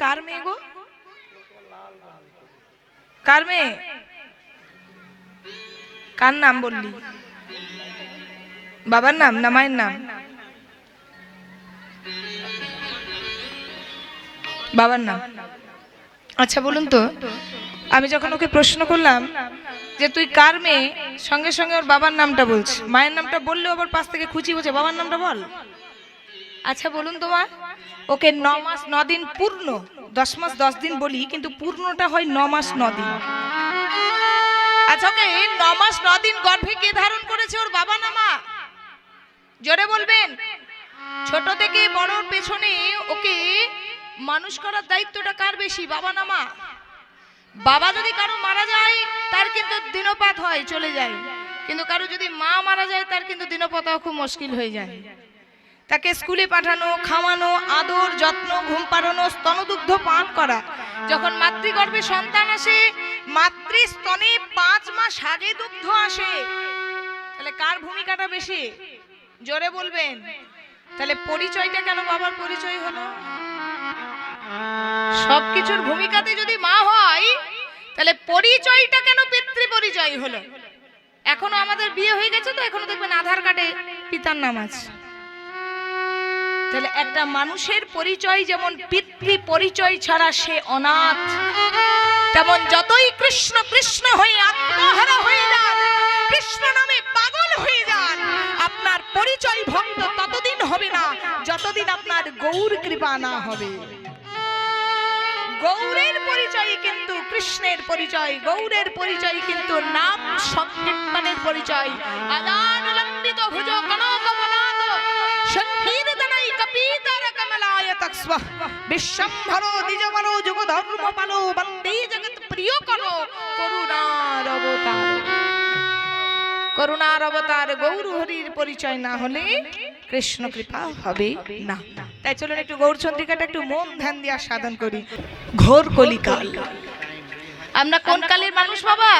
কার মেয়ে গো? কার মেয়ে? কার নাম বললি? বাবার নাম না মায়ের নাম? বাবার নাম। আচ্ছা বলুন তো, আমি যখন ওকে প্রশ্ন করলাম যে তুই কার মেয়ে, সঙ্গে সঙ্গে ওর বাবার নামটা বলছে। মায়ের নামটা বললেও আবার পাশ থেকে খুঁচি বলছে বাবার নামটা বল। আচ্ছা বলুন তোমার, ওকে 9 মাস 9 দিন পূর্ণ, 10 মাস 10 দিন বলি, কিন্তু পূর্ণটা হয় 9 মাস 9 দিন। আচ্ছা ওকে 9 মাস 9 দিন গর্ভে কে ধারণ করেছে, ওর বাবা না মা? জোরে বলবেন। ছোট থেকে বড়র পেছনে ওকে মানুষ করার দায়িত্বটা কার বেশি, বাবা না মা? বাবা যদি কারো মারা যায় তার কিন্তু দিনপাত হয়, চলে যায়, কিন্তু কারো যদি মা মারা যায় তার কিন্তু দিনপাত খুব মুশকিল হয়ে যায়। তাকে স্কুলে পাঠানো, খাওয়ানো, আদর যত্ন, ঘুম পাড়ানো, স্তনদুগ্ধ পান করা। যখন মাতৃগর্ভে সন্তান আসে, মাতৃস্তনে 5 মাস আগে দুগ্ধ আসে, তাহলে কার ভূমিকাটা বেশি? জোরে বলবেন। তাহলে পরিচয়টা কেন বাবার পরিচয় হলো? সবকিছুর ভূমিকাতে যদি মা হয়, তাহলে পরিচয়টা কেন পিতৃ পরিচয় হলো? এখনো আমাদের বিয়ে হয়ে গেছে তো, এখনো দেখবেন আধার কার্ডে পিতার নাম আছে। তাহলে একটা মানুষের পরিচয় যেমন পিতৃ পরিচয় ছাড়া সে অনাথ, তেমন যতই কৃষ্ণ কৃষ্ণ হয়ে আত্মহারা হয়ে যান, কৃষ্ণ নামে পাগল হয়ে যান, আপনার পরিচয় ভঙ্গ ততদিন হবে না যতদিন আপনার গৌর কৃপা না হবে। গৌরের পরিচয় কিন্তু কৃষ্ণের পরিচয়, গৌরের পরিচয় কিন্তু নাম সংকীর্তনের পরিচয়। আদানলম্বিত ভুজ কনকমলাত সংকীর্তনাই কপিতর কমলায়তস্ব বিশ্বম্ভরো দ্বিজবরো যুগ ধর্মপালো বন্দে জগৎ প্রিয় করো করুণার অবতার। করুণার অবতার গৌর হরির পরিচয় না হলে কৃষ্ণ কৃপা হবে না। তাই চলুন একটু গৌর চন্দ্রিকাটা একটু মন ধ্যান দিয়ে সাধন করি। ঘোর কলিকাল। আমরা কোন কালের মানুষ বাবা?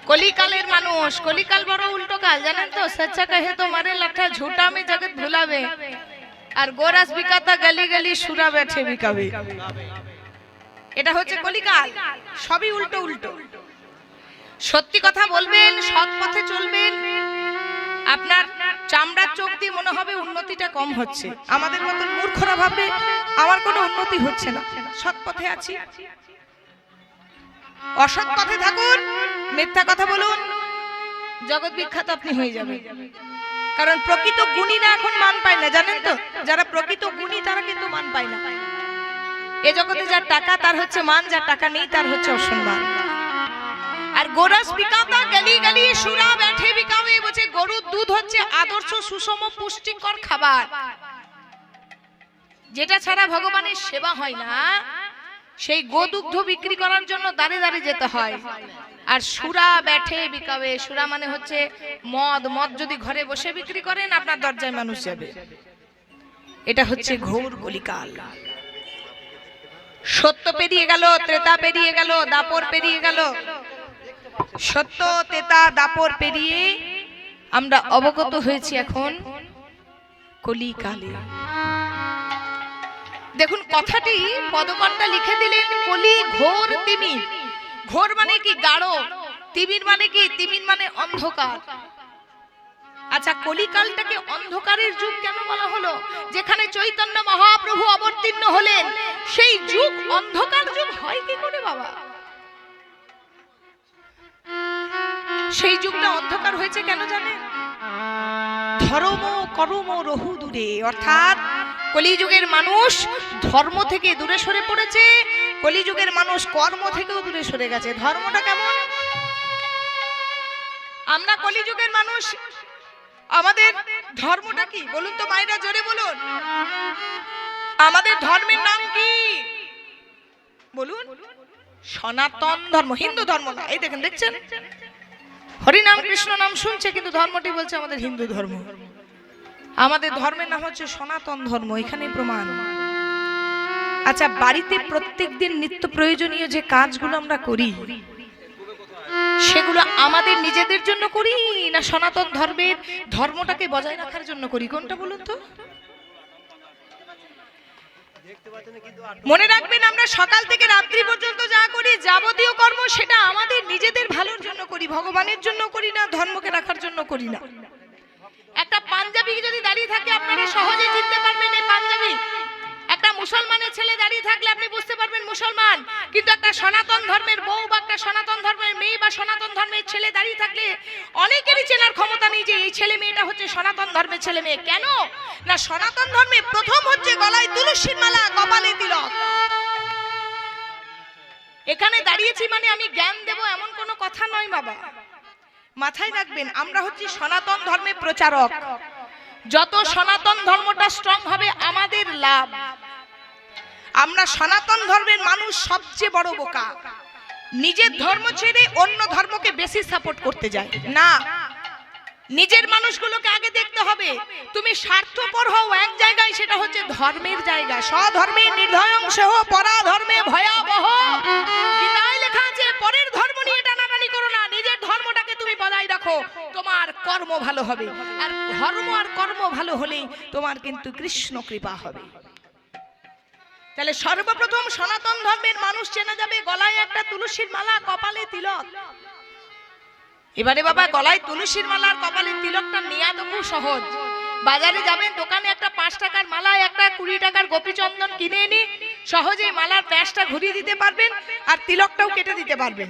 কলিকালের মানুষ। কলিকাল বড় উল্টো কাল, জানেন তো? সচ্চা কহে তো মারে লাঠা ঝুটা মে জগৎ ভুলাবে, আর গোরাস বিকাতা গলি গলি সুরা বেঠে বিকাবে। এটা হচ্ছে কলিকাল। সবই উল্টো উল্টো। সত্যি কথা বলবেন, সৎ পথে চলবেন, আপনার চামড়ার চোখ দিয়ে মনে হবে উন্নতিটা কম হচ্ছে। আমাদের মতন মূর্খরা ভাববে আমার কোনো উন্নতি হচ্ছে না, সৎ পথে আছি। অসৎ পথে থাকুন, মিথ্যা কথা বলুন, জগৎ বিখ্যাত আপনি হয়ে যাবেন। কারণ প্রকৃত গুণীরা এখন মান পায় না, জানেন তো? যারা প্রকৃত গুণী তারা কিন্তু মান পায় না। এ জগতে যার টাকা তার হচ্ছে মান, যার টাকা নেই তার হচ্ছে অসম্মান। আর গোরস বিকাতা গলি গলি সুরা বেঠে বিকাবে বলছে, গরুর দুধ হচ্ছে আদর্শ সুষম পুষ্টিকর খাবার, যেটা ছাড়া ভগবানের সেবা হয় না। সেই গোদুগ্ধ বিক্রি করার জন্য দাঁড়ে দাঁড়ে যেতে হয়। আর সুরা বেঠে বিকাবে, সুরা মানে হচ্ছে মদ। মদ যদি ঘরে বসে বিক্রি করেন আপনার দরজায় মানুষ যাবে। এটা হচ্ছে ঘোর কলিকাল। সত্য পেরিয়ে গেল, ত্রেতা পেরিয়ে গেল, দাপর পেরিয়ে গেল। সত্য তেতা দাপর পেরিয়ে আমরা অবগত হয়েছি এখন কলিকালে। দেখুন কথাটি পদকর্তা লিখে দিলেন, কলি ঘোর তিমির। ঘোর মানে কি? গাঢ়। তিমির মানে কি? তিমির মানে অন্ধকার। আচ্ছা কলিকালটাকে অন্ধকারের যুগ কেন বলা হলো? যেখানে চৈতন্য মহাপ্রভু অবতীর্ণ হলেন সেই যুগ অন্ধকার যুগ হয় কি করে বাবা? সেই যুগটা অন্ধকার হয়েছে কেন জানেন? ধর্ম কর্ম রহু দূরে, অর্থাৎ কলিযুগের মানুষ ধর্ম থেকে দূরে সরে পড়েছে, কলিযুগের মানুষ কর্ম থেকেও দূরে সরে গেছে। ধর্মটা কেমন? আমরা কলিযুগের মানুষ, আমাদের ধর্মটা কি বলুন তো মায়েরা, জোরে বলুন। আমাদের ধর্মের নাম কি বলুন? সনাতন ধর্ম, হিন্দু ধর্ম না। এই দেখেন, দেখছেন হরিনাম কৃষ্ণ নাম শুনছে, কিন্তু ধর্মটি বলছে আমাদের হিন্দু ধর্ম। আমাদের ধর্মের নাম হচ্ছে সনাতন ধর্ম, এখানেই প্রমাণ। আচ্ছা বাড়িতে প্রত্যেকদিন নিত্য প্রয়োজনীয় যে কাজগুলো আমরা করি সেগুলো আমাদের নিজেদের জন্য করি না সনাতন ধর্মের ধর্মটাকে বজায় রাখার জন্য করি? কোনটা বলুন তো? মনে রাখবেন, আমরা সকাল থেকে রাত্রি পর্যন্ত যা করি যাবতীয় কর্ম সেটা আমাদের নিজেদের ভালোর জন্য করি, ভগবানের জন্য করি না, ধর্মকে রাখার জন্য করি না। একটা পাঞ্জাবি যদি দাঁড়িয়ে থাকে আপনারা সহজে চিনতে পারবেন এই পাঞ্জাবি। একটা মুসলমানের ছেলে দাঁড়িয়ে থাকলে আপনি বুঝতে পারবেন মুসলমান। কিন্তু একটা সনাতন ধর্মের বউ বা একটা সনাতন ধর্মের মেয়ে বা সনাতন ধর্মের ছেলে দাঁড়িয়ে থাকলে অনেকেরই চেনার ক্ষমতা নেই যে এই ছেলে মেয়েটা হচ্ছে সনাতন ধর্মের ছেলে মেয়ে। কেন না, সনাতন ধর্মে প্রথম হচ্ছে গলায় তুলসীর মালা, কপালে তিলক। এখানে দাঁড়িয়েছি মানে আমি জ্ঞান দেব এমন কোনো কথা নয় বাবা, মাথায় রাখবেন। আমরা হচ্ছি সনাতন ধর্মের প্রচারক। যত সনাতন ধর্মটা স্ট্রং হবে আমাদের লাভ। আমরা সনাতন ধর্মের মানুষ সবচেয়ে বড় বোকা, নিজের ধর্ম ছেড়ে অন্য ধর্মকে বেশি সাপোর্ট করতে যায় না। নিজের মানুষগুলোকে আগে দেখতে হবে। তুমি স্বার্থপর হও এক জায়গায়, সেটা হচ্ছে ধর্মের জায়গা। স্বধর্মে নির্ধয়ং সহ পরাধর্মে ভয়াবহ। গীতায় লেখা আছে পরের ধর্ম নিয়ে টানাটানি করো না, নিজের ধর্মটাকে তুমি বজায় রাখো, তোমার কর্ম ভালো হবে। আর ধর্ম আর কর্ম ভালো হলেই তোমার কিন্তু কৃষ্ণ কৃপা হবে। তাহলে সর্বপ্রথম সনাতন ধর্মের মানুষ চেনা যাবে গলায় একটা তুলসীর মালা, কপালে তিলক। এবারে বাবা, গলায় তুলসীর মালা আর কপালে তিলকটা নেওয়া তো খুব সহজ। বাজারে যাবেন, দোকানে একটা 5 টাকার মালা, একটা 20 টাকার গোপীচন্দন কিনে এনে সহজেই মালার প্যাঁচটা ঘুরিয়ে দিতে পারবেন আর তিলকটাও কেটে দিতে পারবেন।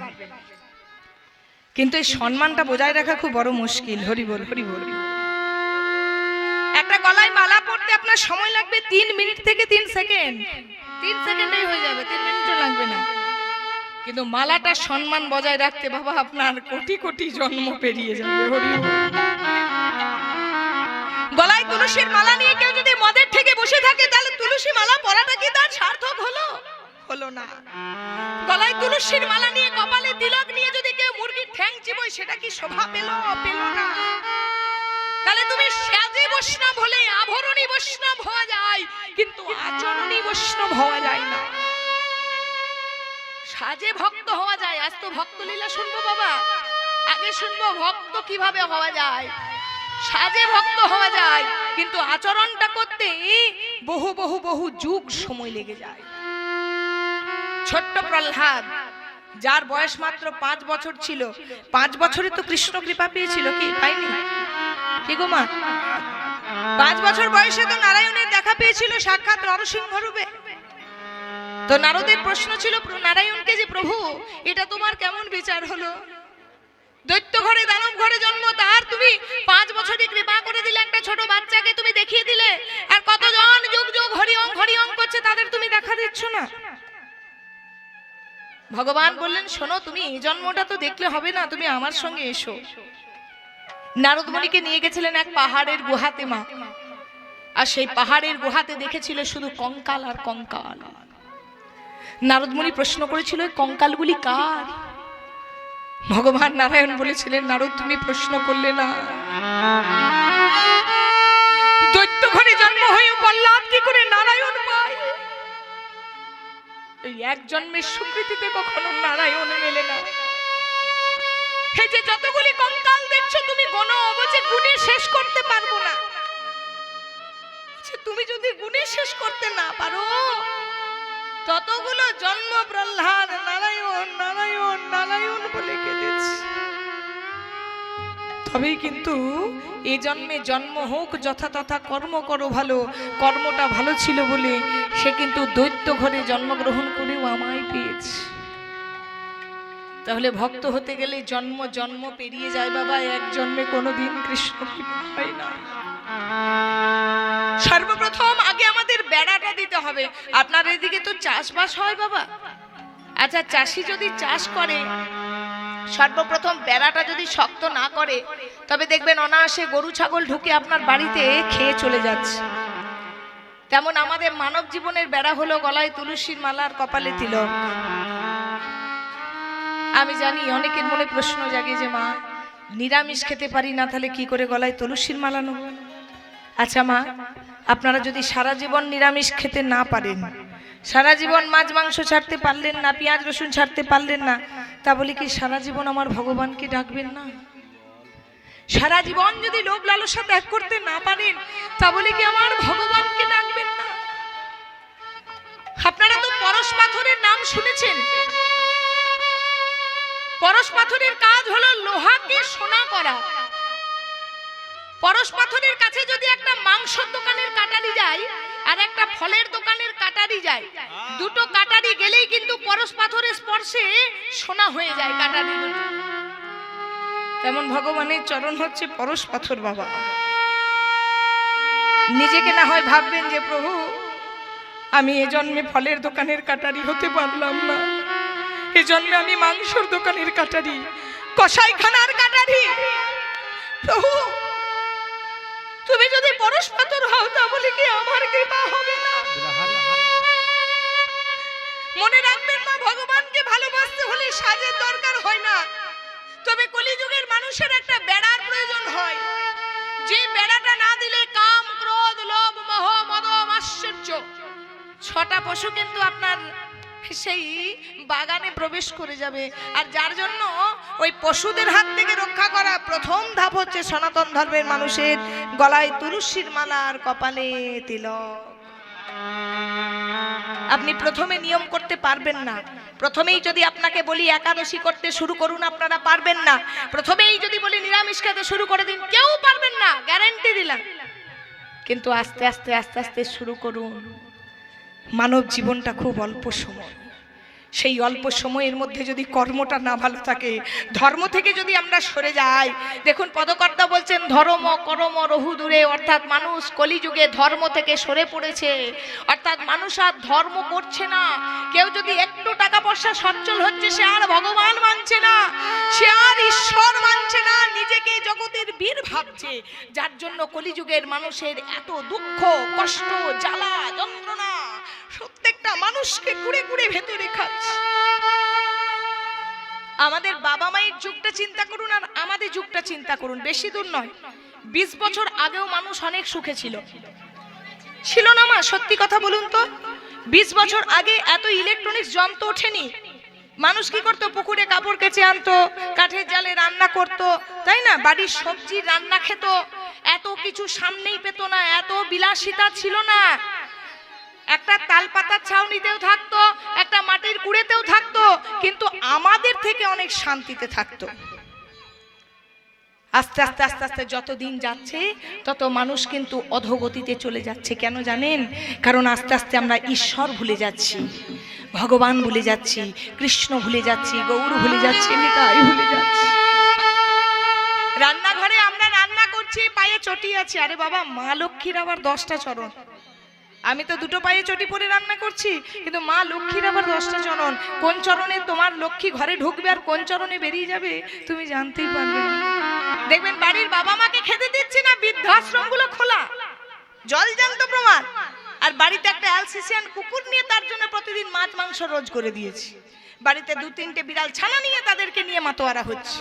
কিন্তু এই সম্মানটা বজায় রাখা খুব বড় মুশকিল। হরি বল, হরি বল। একটা গলায় মালা পরতে আপনার সময় লাগবে 3 মিনিট থেকে 3 সেকেন্ড। 3 সেকেন্ডেই হয়ে যাবে, 3 মিনিটও লাগবে না। কিন্তু মালাটা সম্মান বজায় রাখতে বাবা আপনার কোটি কোটি জন্ম পেরিয়ে যাবে। হরি বল। গলায় তুলসীর মালা নিয়ে কেউ যদি মদের থেকে বসে থাকে তাহলে তুলসী মালা পরাটা কি তার সার্থক হলো? হলো না। গলায় তুলসীর মালা নিয়ে কপালে তিলক নিয়ে যদি কেউ মুরগির ঠ্যাং চিবোয় সেটা কি শোভা পেল? পেল না। তাহলে তুমি সাজে বৈষ্ণব হলে আভরণী বৈষ্ণব হওয়া যায়, কিন্তু আচরণী বৈষ্ণব হওয়া যায় না। সাজে ভক্ত হওয়া যায়। আজ তো ভক্ত লীলা শুনবো বাবা, আগে শুনবো ভক্ত কিভাবে হওয়া যায়। সাজে ভক্ত হওয়া যায়, কিন্তু আচরণটা করতে বহু বহু বহু যুগ সময় লেগে যায়। ছোট্ট প্রহ্লাদ, যার বয়স মাত্র 5 বছর ছিল, 5 বছরে তো কৃষ্ণ কৃপা পেয়েছিল, কি পাইনি? কি গো মা, 5 বছর বয়সে তো নারায়ণের দেখা পেয়েছিল সাক্ষাৎ নরসিংহ রূপে। তো নারদের প্রশ্ন ছিল নারায়ণকে যে প্রভু এটা তোমার কেমন বিচার হলো? দৈত্য ঘরে দানব ঘরে জন্ম, তার তুমি 5 বছরে কৃপা করে দিলে একটা ছোট বাচ্চাকে তুমি দেখিয়ে দিলে, আর কতজন যুগ যুগ হরি ওম করছে তাদের তুমি দেখা দিচ্ছ না। ভগবান বললেন শোনো, তুমি এই জন্মটা তো দেখলে হবে না, তুমি আমার সঙ্গে এসো। নারদ মুনিকে নিয়ে গেছিলেন এক পাহাড়ের গুহাতে মা, আর সেই পাহাড়ের গুহাতে দেখেছিল শুধু কঙ্কাল আর কঙ্কাল। নারদ মুনি প্রশ্ন করেছিল কঙ্কালগুলি কার? ভগবান নারায়ণ বলেছিলেন নারদ তুমি প্রশ্ন করলে না, দৈত্য ঘরে জন্ম হয়ে প্রহ্লাদ কি করে নারায়ণ পায়? এই এক জন্মের স্বীকৃতিতে কখনো নারায়ণ মেলে না। এই যে যতগুলি কঙ্কাল দেখছো তুমি গোনো, অবশ্যই গুণে শেষ করতে পারবো না। তুমি যদি গুণে শেষ করতে না পারো, ততগুলো জন্ম প্রহ্লাদ নারায়ণ নারায়ণ নারায়ণ বলে কেঁদেছে। তবেই কিন্তু এই জন্মে জন্ম হোক যথাতথা কর্ম করো ভালো, কর্মটা ভালো ছিল বলে সে কিন্তু দৈত্য ঘরে জন্মগ্রহণ করেও আমায় পেয়েছে। তাহলে ভক্ত হতে গেলে জন্ম জন্ম পেরিয়ে যায় বাবা, এক জন্মে কোনোদিন কৃষ্ণ কৃপা হয় না। সর্বপ্রথম আগে আমাদের বেড়াটা দিতে হবে। আপনার এদিকে তো চাষবাস হয় বাবা, আচ্ছা চাষি যদি চাষ করে সর্বপ্রথম বেড়াটা যদি শক্ত না করে, তবে দেখবেন অনায়াসে গরু ছাগল ঢুকে আপনার বাড়িতে খেয়ে চলে যাচ্ছে। তেমন আমাদের মানব জীবনের বেড়া হলো গলায় তুলসীর মালা আর কপালে তিলক। আমি জানি অনেকের মনে প্রশ্ন জাগে যে মা নিরামিষ খেতে পারি না, তাহলে কি করে গলায় তুলসীর মালা নেব? আচ্ছা মা, আপনারা যদি সারা জীবন নিরামিষ খেতে না পারেন, সারা জীবন মাছ মাংস ছাড়তে পারলেন না, পেঁয়াজ রসুন ছাড়তে পারলেন না, তা বলে কি সারা জীবন আমার ভগবানকে ডাকবেন না? সারা জীবন যদি লোভ লালসা ত্যাগ করতে না পারেন, তা বলে কি আমার ভগবানকে ডাকবেন না? আপনারা তো পরশ পাথরের নাম শুনেছেন। পরশ পাথরের কাজ হলো লোহাকে সোনা করা। পরশ পাথরের কাছে যদি একটা মাংসের দোকানের কাটারি যায় আর একটা ফলের দোকানের কাটারি যায়, দুটো কাটারি গেলেই কিন্তু পরশ পাথরের স্পর্শে সোনা হয়ে যায় কাটারি দুটো। তেমন ভগবানের চরণ হচ্ছে পরশ পাথর বাবা। নিজেকে না হয় ভাববেন যে প্রভু আমি এ জন্মে ফলের দোকানের কাটারি হতে পারলাম না, এ জন্মে আমি মাংসের দোকানের কাটারি, কসাইখানার কাটারি। প্রভু তুমি যদি পরশ পাথর হও তাহলে কি আমার কৃপা হবে না? মনে রাখবেন মা, ভগবানকে ভালোবাসতে হলে সাজের দরকার হয় না, তবে কলিযুগের মানুষের একটা বেড়ার প্রয়োজন হয়। যে বেড়াটা না দিলে কাম, ক্রোধ, লোভ, মোহ, মদ, মাৎসর্য ছটা পশু কিন্তু আপনার সেই বাগানে প্রবেশ করে যাবে। আর যার জন্য ওই পশুদের হাত থেকে রক্ষা করা প্রথম ধাপ হচ্ছে সনাতন ধর্মের মানুষের গলায় তুলসীর মালা আর কপালে তিলক। আপনি প্রথমে নিয়ম করতে পারবেন না। প্রথমেই যদি আপনাকে বলি একাদশী করতে শুরু করুন, আপনারা পারবেন না। প্রথমেই যদি বলি নিরামিষ খেতে শুরু করে দিন, কেউ পারবেন না, গ্যারান্টি দিলাম। কিন্তু আস্তে আস্তে আস্তে আস্তে শুরু করুন। মানব জীবনটা খুব অল্প সময়, সেই অল্প সময়ের মধ্যে যদি কর্মটা না ভালো থাকে, ধর্ম থেকে যদি আমরা সরে যাই, দেখুন পদকর্তা বলছেন ধর্ম করম রহু দূরে, অর্থাৎ মানুষ কলিযুগে ধর্ম থেকে সরে পড়েছে, অর্থাৎ মানুষ আর ধর্ম করছে না। কেউ যদি একটু টাকা পয়সা সচ্ছল হচ্ছে সে আর ভগবান মানছে না, সে আর ঈশ্বর মানছে না, নিজেকে জগতের বীর ভাবছে। যার জন্য কলিযুগের মানুষের এত দুঃখ, কষ্ট, জ্বালা, যন্ত্রণা প্রত্যেকটা মানুষকে কুড়ে কুড়ে ভেতরে খাচ্ছে। আমাদের বাবা মায়ের যুগটা চিন্তা করুন আর আমাদের যুগটা চিন্তা করুন, বেশি দূর নয়। 20 বছর আগেও মানুষ অনেক সুখে ছিল, ছিল না মা? সত্যি কথা বলুন তো, 20 বছর আগে এত ইলেকট্রনিক্স যন্ত্র ওঠেনি। মানুষ কি করতো? পুকুরে কাপড় কেচে আনতো, কাঠের জালে রান্না করতো, তাই না? বাড়ির সবজি রান্না খেত, এত কিছু সামনেই পেত না, এত বিলাসিতা ছিল না। একটা তাল পাতার ছাউনিতেও থাকতো, একটা মাটির কুড়েতেও থাকতো, কিন্তু আমাদের থেকে অনেক শান্তিতে থাকতো। আস্তে আস্তে আস্তে আস্তে যত দিন যাচ্ছে তত মানুষ কিন্তু অধোগতিতে চলে যাচ্ছে। কেন জানেন? কারণ আস্তে আস্তে আমরা ঈশ্বর ভুলে যাচ্ছি, ভগবান ভুলে যাচ্ছি, কৃষ্ণ ভুলে যাচ্ছি, গৌর ভুলে যাচ্ছি, নিতাই ভুলে যাচ্ছি। রান্নাঘরে আমরা রান্না করছি, পায়ে চটি আছে। আরে বাবা, মা লক্ষ্মীর আবার 10টা চরণ। আমি তো দুটো পায়ে চটি পরে রান্না করছি, কিন্তু মা লক্ষ্মীর আবার 10টা চরণ। কোন চরণে তোমার লক্ষ্মী ঘরে ঢুকবে আর কোন চরণে বেরিয়ে যাবে তুমি জানতেই পারবে না। দেখবেন বাড়ির বাবা মাকে খেতে দিচ্ছে না, বৃদ্ধাশ্রমগুলো খোলা, জল জ্যান্ত প্রমাণ। আর বাড়িতে একটা অ্যালসেশিয়ান কুকুর নিয়ে তার জন্য প্রতিদিন মাছ মাংস রোজ করে দিয়েছি। বাড়িতে 2-3টে বিড়াল ছানা নিয়ে তাদেরকে নিয়ে মাতোয়ারা হচ্ছে।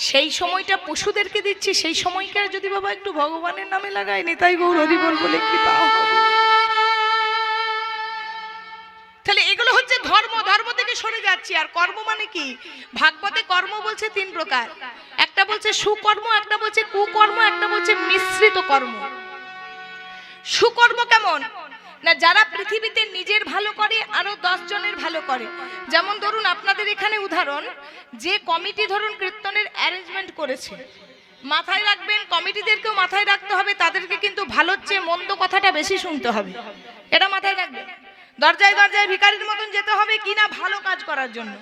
সেই সময়টা পশুদেরকে দিচ্ছি, সেই সময়কে যদি বাবা একটু ভগবানের নামে লাগাই, নিতাই গৌর হরি বল বলে কৃপা হবে। তাহলে এগুলো হচ্ছে ধর্ম, ধর্ম থেকে সরে যাচ্ছি। আর কর্ম মানে কি? ভাগবতে কর্ম বলছে 3 প্রকার। একটা বলছে সুকর্ম, একটা বলছে কুকর্ম, একটা বলছে মিশ্রিত কর্ম। সুকর্ম কেমন না? যারা পৃথিবীতে নিজের ভালো করে আরো 10 জনের ভালো করে। যেমন ধরুন আপনাদের এখানে উদাহরণ, যে কমিটি ধরুন কীর্তনের অ্যারেঞ্জমেন্ট করেছে, মাথায় রাখবেন কমিটিদেরকেও মাথায় রাখতে হবে, তাদেরকে কিন্তু ভালোর চেয়ে মন্দ কথাটা বেশি শুনতে হবে, এটা মাথায় রাখবেন। দরজায় দরজায় ভিখারির মতন যেতে হবে কিনা ভালো কাজ করার জন্য।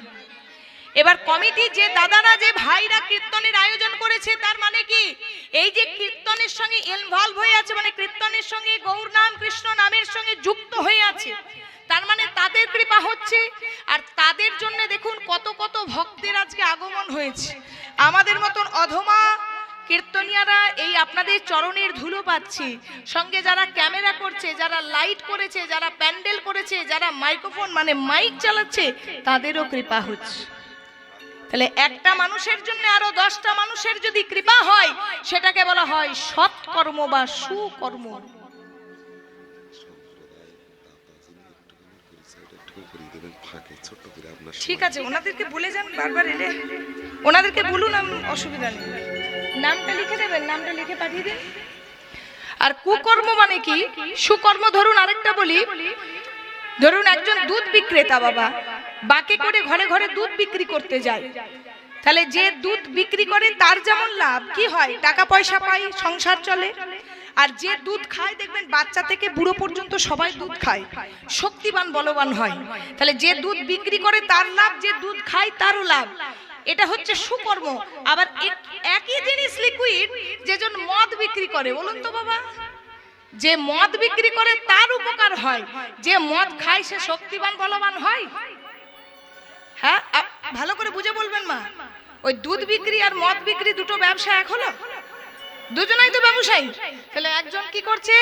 এবার কমিটি যে দাদারা, যে ভাইরা কীর্তনের আয়োজন করেছে, তার মানে কি এই যে কীর্তনের সঙ্গে ইনভলভ হয়ে আছে, মানে কীর্তনের সঙ্গে গৌর নাম কৃষ্ণ নামের সঙ্গে যুক্ত হয়ে আছে, তার মানে তাদের কৃপা হচ্ছে। আর তাদের জন্য দেখুন কত কত ভক্তের আজকে আগমন হয়েছে। আমাদের মতন অধমা কীর্তনিয়ারা এই আপনাদের চরণের ধুলো পাচ্ছি, সঙ্গে যারা ক্যামেরা করছে, যারা লাইট করেছে, যারা প্যান্ডেল করেছে, যারা মাইক্রোফোন মানে মাইক চালাচ্ছে, তাদেরও কৃপা হচ্ছে। তাহলে একটা মানুষের জন্য আরো 10টা মানুষের যদি কৃপা হয়, সেটাকে বলা হয় সৎকর্ম বা সুকর্ম। ঠিক আছে, ওনাদেরকে বলে যান, বারবার এলে ওনাদেরকে বলুন, অসুবিধা নেই, নামটা লিখে দেবেন, নামটা লিখে পাঠিয়ে দেন। আর কুকর্ম মানে কি? সুকর্ম ধরুন আরেকটা বলি, ধরুন একজন দুধ বিক্রেতা বাবা বাকি করে ঘরে ঘরে দুধ বিক্রি করতে যায়, তাহলে যে দুধ বিক্রি করে তার যেমন লাভ কি হয়, টাকা পয়সা পায়, সংসার চলে। আর যে দুধ খায় দেখবেন বাচ্চা থেকে বুড়ো পর্যন্ত সবাই দুধ খায়, শক্তিবান বলবান হয়। তাহলে যে দুধ বিক্রি করে তার লাভ, যে দুধ খায় তারও লাভ। এটা হচ্ছে সুকর্ম। আবার একই জিনিস লিকুইড যেজন মদ বিক্রি করে, বলুন তো বাবা, যে মদ বিক্রি করে তার উপকার হয়, যে মদ খায় সে শক্তিবান বলবান হয়। হ্যাঁ, ভালো করে বুঝে বলবেন মা। ওই দুধ বিক্রি আর মদ বিক্রি দুটো ব্যবসা এক হলো? দুজনাই তো ব্যবসায়ী। তাহলে একজন কি করছে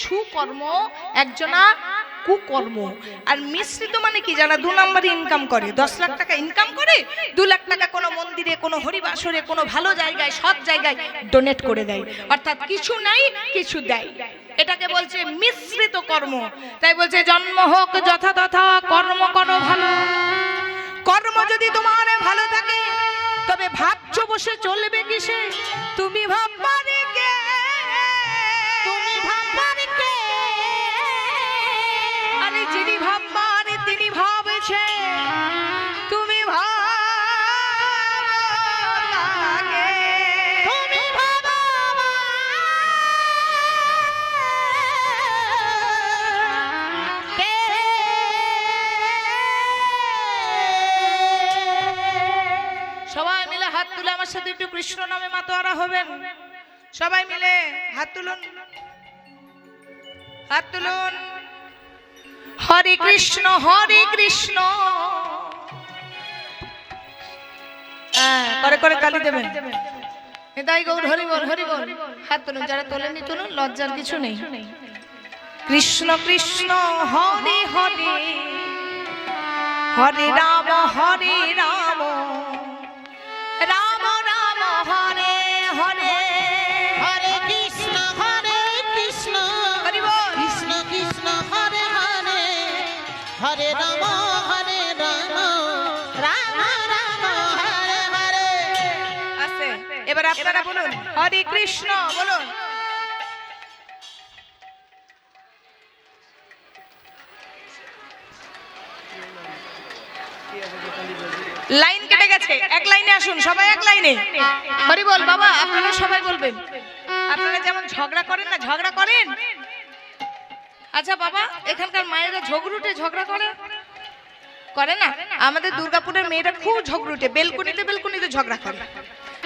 সুকর্ম, একজনা কুকর্ম। আর মিশ্রিত মানে কি, যারা 2 নম্বরে ইনকাম করে, 10 লাখ টাকা ইনকাম করে 2 লাখ টাকা কোনো মন্দিরে, কোনো হরিবাসরে, কোনো ভালো জায়গায়, সৎ জায়গায় ডোনেট করে দেয়, অর্থাৎ কিছু নাই কিছু দেয়। এটাকে বলছে মিশ্রিত কর্ম। তাই বলছে জন্ম হোক যথা তথা, কর্ম করো ভালো। কর্ম যদি তোমার ভালো থাকে তবে ভাবছো বসে চলবে কিসে, তুমি ভাববারে কে, তুমি ভাববারে কে, আরে যিনি ভাববারে তিনি ভাবছে, তুমি ভাবকে, তুমি ভাবা কে। সবাই মিলে হাত তুলে আমার সাথে একটু কৃষ্ণ নামে মাতোয়ারা হবেন। সবাই মিলে হাত তুলুন, হাত তুলুন। হরে কৃষ্ণ হরে কৃষ্ণ, করে করে তালি দেবেন। নিতাই গৌর হরি বল হরি বল। হাত তুলুন, যারা তোলেননি তুলুন, লজ্জার কিছু নেই। কৃষ্ণ কৃষ্ণ হরে হরে, হরে রাম রাম রাম হরে হরে, হরে কৃষ্ণ হরি বল। কৃষ্ণ কৃষ্ণ হরে হরে, হরে রাম রাম রাম হরে হরে। আছে, এবার আপনারা বলুন হরে কৃষ্ণ বলুন। লাইন কেটে গেছে, এক লাইনে আসুন, সবাই এক লাইনে হরি বল। বাবা আপনারা সবাই বলবেন। আপনারা যেমন ঝগড়া করেন না, ঝগড়া করেন? আচ্ছা বাবা, এখানকার মায়েরা ঝগড়ুটে ঝগড়া করে না? আমাদের দুর্গাপুরের মেয়েরা খুব ঝগড়ুটে, বেলকুনিতে ঝগড়া করে,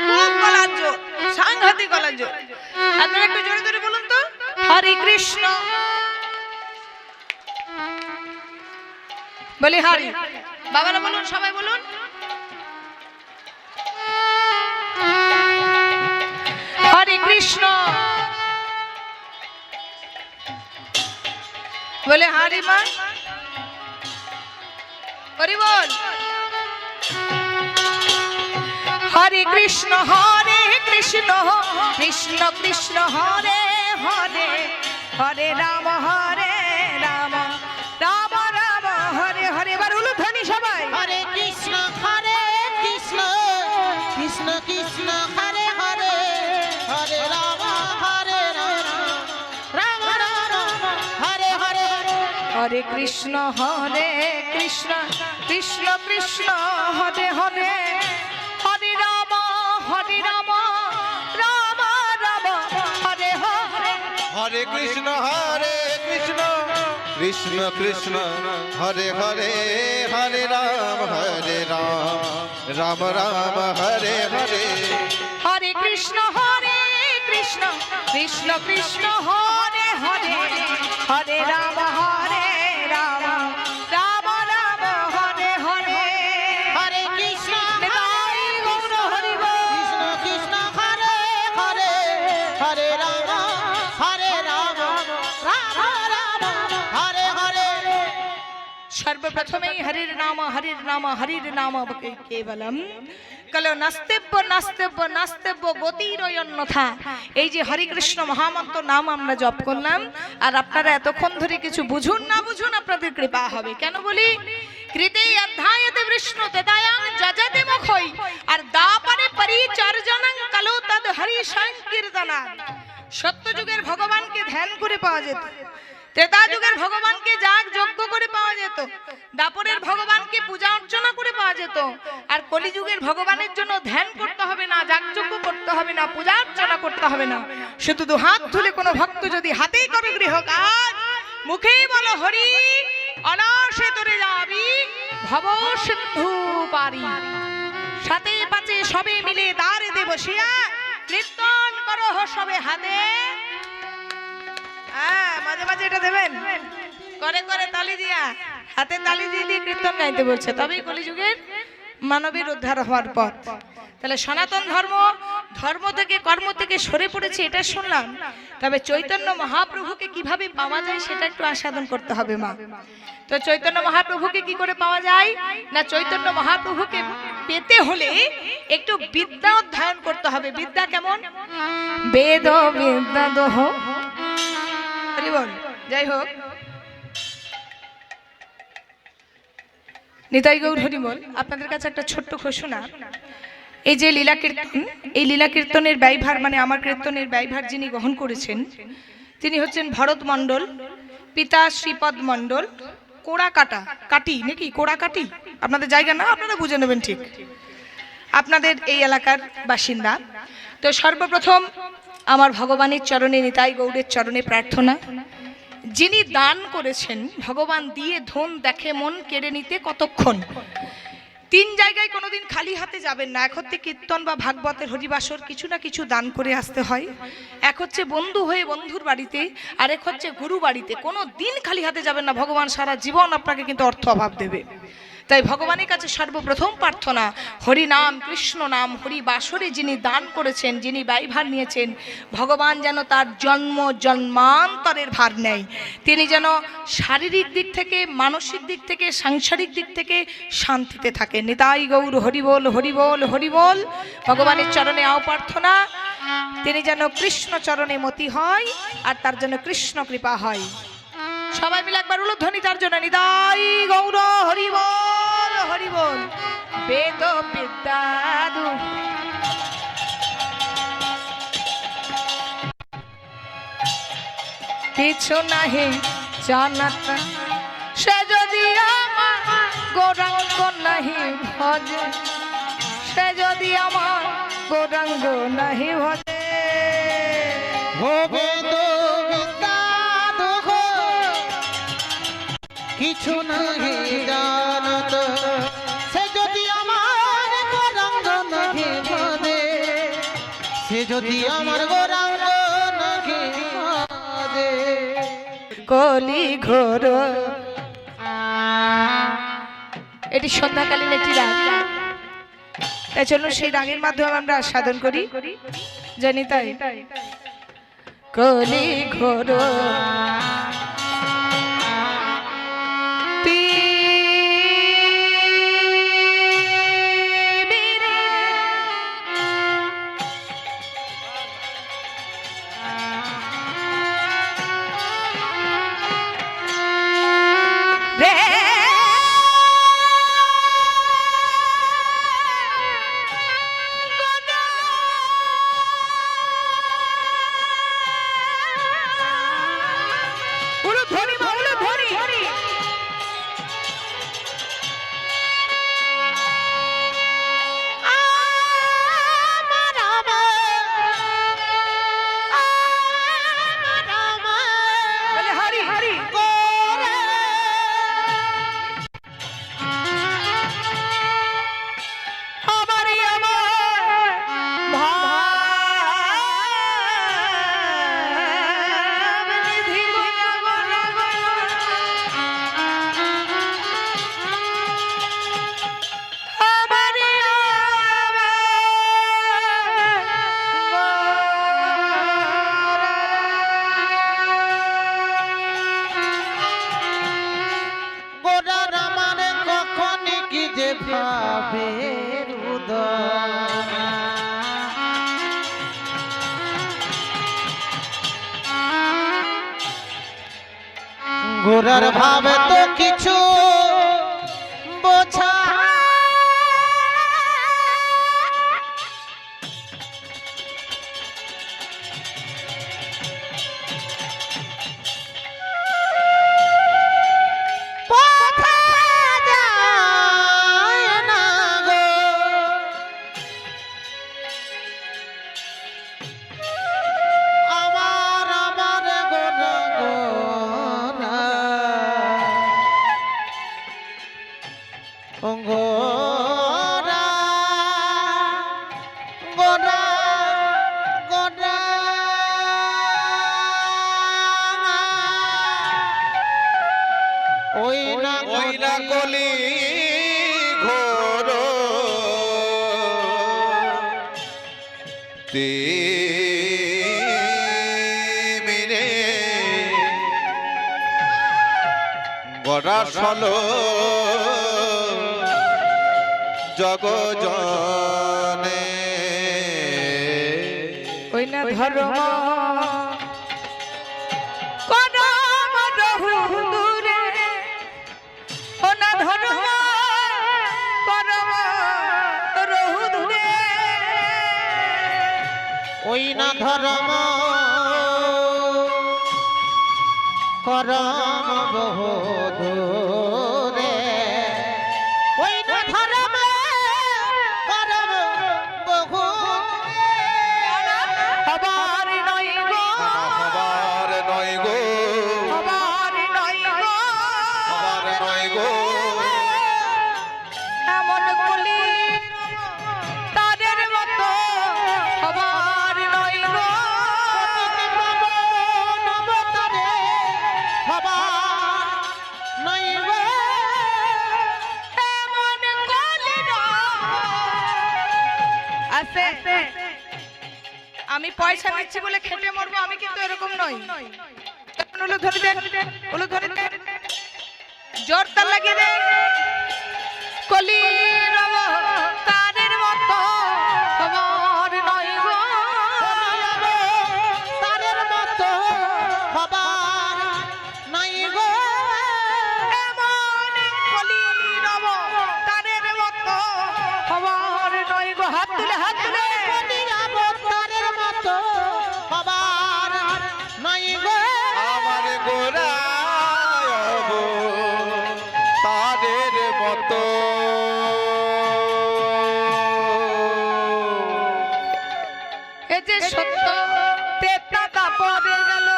খুব গলার জোর, সাংঘাতিক গলার জোর। আপনারা একটু জোরে জোরে বলুন তো হরে কৃষ্ণ বলি হরি। বাবারা বলুন, সবাই বলুন হরে কৃষ্ণ বলে হরি মা হরি বল। হরে কৃষ্ণ কৃষ্ণ কৃষ্ণ হরে হরে, হরে রাম রাম রাম হরে হরে। এবার উলুধ্বনি সবাই। হরে কৃষ্ণ কৃষ্ণ কৃষ্ণ হরে হরে, হরে রাম রাম রাম হরে হরে। হরে কৃষ্ণ কৃষ্ণ কৃষ্ণ হরে হরে, হরে রাম রাম রাম হরে হরে। হরে কৃষ্ণ কৃষ্ণ কৃষ্ণ হরে হরে, হরে রাম রাম রাম হরে হরে। হরে কৃষ্ণ কৃষ্ণ কৃষ্ণ হরে হরে, হরে রাম রাম রাম রাম হরে হরে। হরে কৃষ্ণ নিতাই গৌর হরি বল। কৃষ্ণ কৃষ্ণ হরে হরে, হরে রাম রাম রাম হরে হরে। সর্বপ্রথমেই হরির নাম কেবলম কলো নাস্তেব্য গতির অন্যথা। এই যে হরে কৃষ্ণ মহামন্ত্র নাম আমরা জপ করলাম, আর আপনারা এতক্ষণ ধরে কিছু বুঝুন না বুঝুন, আপনাদের কৃপা হবে। কেন বলি, কৃতে অধ্যায়তে বিষ্ণু তেদায়াং যজতে মুখই, আর দাপারে পরিচর্যনং কলো তদ হরি সংকীর্তনা। সত্যযুগের ভগবানকে ধ্যান করে পাওয়া যেত, ত্রেতা যুগের ভগবানকে যাগ যজ্ঞ করে পাওয়া যেত, দাপরের ভগবানকে পূজা অর্চনা করে পাওয়া যেত, আর কলিযুগের ভগবানের জন্য ধ্যান করতে হবে না, যাগ যজ্ঞ করতে হবে না, পূজা অর্চনা করতে হবে না। শুধু দু হাত তুলে কোনো ভক্ত যদি হাতেই করে গৃহ কাজ, মুখেই বলো হরি, অনাসে তোরে যাবি ভব সিন্ধু পারি। সাথে পাচে সবে মিলে দ্বারে দে বসিয়া কীর্তন করো সবে হাতে। মাঝে মাঝে এটা দেবেন, করে করে তালি দিয়া, হাতে তালি দিয়ে দিয়ে কীর্তন গাইতে বলছে, তবেই কলিযুগের মানবের উদ্ধার হওয়ার পথ। তাহলে সনাতন ধর্ম, ধর্ম থেকে কর্ম থেকে সরে পড়েছে এটা শুনলাম, তবে চৈতন্য মহাপ্রভুকে কিভাবে পাওয়া যায় সেটা একটু আস্বাদন করতে হবে মা। তো চৈতন্য মহাপ্রভুকে কি করে পাওয়া যায় না, চৈতন্য মহাপ্রভুকে পেতে হলে একটু বিদ্যা অধ্যয়ন করতে হবে। বিদ্যা কেমন? বেদ বিদ্যা দোহ, যাই হোক, নিতাই গৌর হরিবল। আপনাদের কাছে একটা ছোট্ট ঘোষণা, এই যে লীলা কীর্তন, এই লীলা কীর্তনের ব্যয়ভার মানে আমার কীর্তনের ব্যয়ভার যিনি গ্রহণ করেছেন তিনি হচ্ছেন ভরত মণ্ডল, পিতা শ্রীপদ মণ্ডল, কোড়াকাটা কাটি নাকি কোড়াকাটি আপনাদের জায়গা না, আপনারা বুঝে নেবেন ঠিক, আপনাদের এই এলাকার বাসিন্দা। তো সর্বপ্রথম আমার ভগবানের চরণে, নিতাই গৌরের চরণে প্রার্থনা, যিনি দান করেছেন, ভগবান দিয়ে ধন দেখে মন কেড়ে নিতে কতক্ষণ। তিন জায়গায় কোনোদিন খালি হাতে যাবেন না। এক হচ্ছে কীর্তন বা ভাগবতের হরিবাসর, কিছু না কিছু দান করে আসতে হয়। এক হচ্ছে বন্ধু হয়ে বন্ধুর বাড়িতে, আর এক হচ্ছে গুরু বাড়িতে। কোনো দিন খালি হাতে যাবেন না, ভগবান সারা জীবন আপনাকে কিন্তু অর্থ অভাব দেবে। তাই ভগবানের কাছে সর্বপ্রথম প্রার্থনা, হরি নাম কৃষ্ণ নাম হরি বাসরে যিনি দান করেছেন, যিনি ব্যয়ভার নিয়েছেন, ভগবান যেন তার জন্ম জন্মান্তরের ভার নেয়, তিনি যেন শারীরিক দিক থেকে, মানসিক দিক থেকে, সাংসারিক দিক থেকে শান্তিতে থাকেন। নিতাই গৌর হরিবোল হরিবোল হরিবোল। ভগবানের চরণে আও প্রার্থনা, তিনি যেন কৃষ্ণ চরণে মতি হয় আর তার জন্য কৃষ্ণ কৃপা হয়। সবাই মিলে একবার উলুধ্বনি তার জন্য, নিতাই গৌর হরিবোল হরিবোল। বেদ বিদ্যা কিছু নাহি জানাত, সে যদি আমার গৌরাঙ্গ নাহি ভজে, সে যদি আমার গৌরাঙ্গ নাহি ভজে। কিছু নাহি জানত, সে যদি আমার গৌরাঙ্গ নাহি ভজে, সে যদি আমার গৌরাঙ্গ নাহি ভজে। কলি ঘোর, এটি সন্ধ্যাকালীন একটি রাগ, তাই চলুন সেই রাগের মাধ্যমে আমরা সাধন করি। জানি তাই কলি ঘোর গোরার ভাবে তো কিছু বোঝা, মিরে গড়াসল জগজনে ওই না ধর্ম করম রহু দূরে ও না ধর্ম করম রহু দূরে ওই না ধর্ম করম বহু দূরে ওই না ধর্ম করম বহু হবার নয় গো হবার নয় গো হবার নয় গো হবার নয় গো এমন কলি তাদের মতো হবার নয় গো নবতরে হবার নাই গো এমন কলি আছে আমি পয়সা দিচ্ছি বলে খেটে মরবো আমি কিন্তু এরকম নই ওগুলো ধরে দেন ওগুলো ধরে দেন জোর তাল লাগিয়ে দেন কলি রব তাদের মতো হবার নয় গো তাদের মতো হবার নাই গো এমন কলি রব তাদের মতো হবার নয় গো হাত তুলে হাত তুলে তাদের মতো হবার নাই গো আমার গোরায়ব তাদের মতো এ যে সত্য তেতা কাপড়ে গেল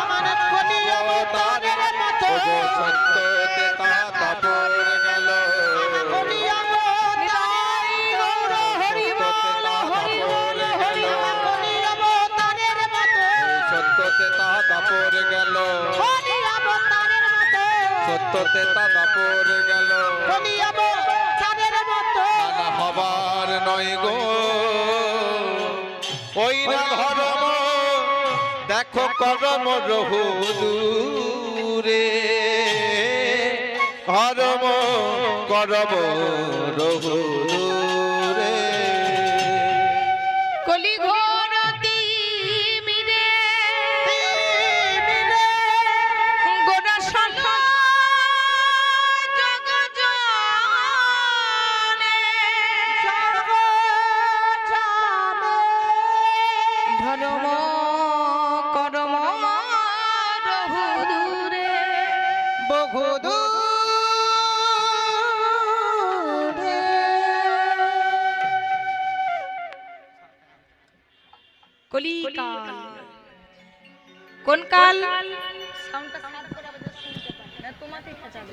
আমার কলিয়াব তাদের মতো ওগো সত্য তেতা কাপড় গেল কলিয়াব নিতাই গৌর হরি বল হরি বল হরি বল কলিয়াব তাদের মতো সত্য তেতা কাপড় গেল কলিয়াব তাদের মতো সত্য তেতা কাপড় গেল কলিয়াব তাদের মতো না হবার নয় গো ওই না ধর্ম দেখো করম রহু দূরে ধর্ম করম রহু দূরে কলি ঘোর তিমিরে গোড়া শাখা জগজনে ধর্ম করম রহু দূরে বহু দূরে কলি কাল কোন কাল সাউন্ডটা খারাপ করে আবার শুনতে পাই না তোমাকে খেঁচাবে